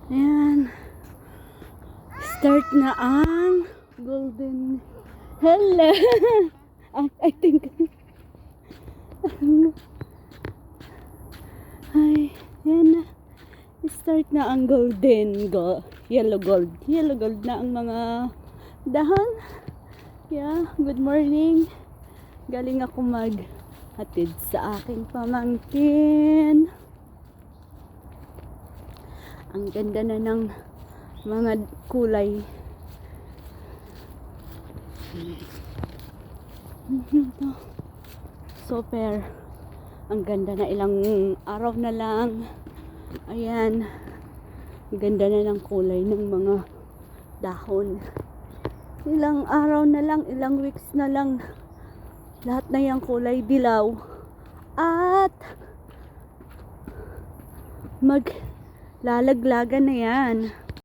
Ayan. Start na ang golden. Hello! I think. Ay, ayan na. Start na ang golden. Yellow gold. Yellow gold na ang mga dahon. Yeah, good morning. Galing ako maghatid sa aking pamangkin. Ang ganda na ng mga kulay. Super. Ang ganda na, ilang araw na lang. Ayan. Ang ganda na ng kulay ng mga dahon. Ilang araw na lang, ilang weeks na lang. Lahat na yung kulay dilaw. At maglalaglagan na yan.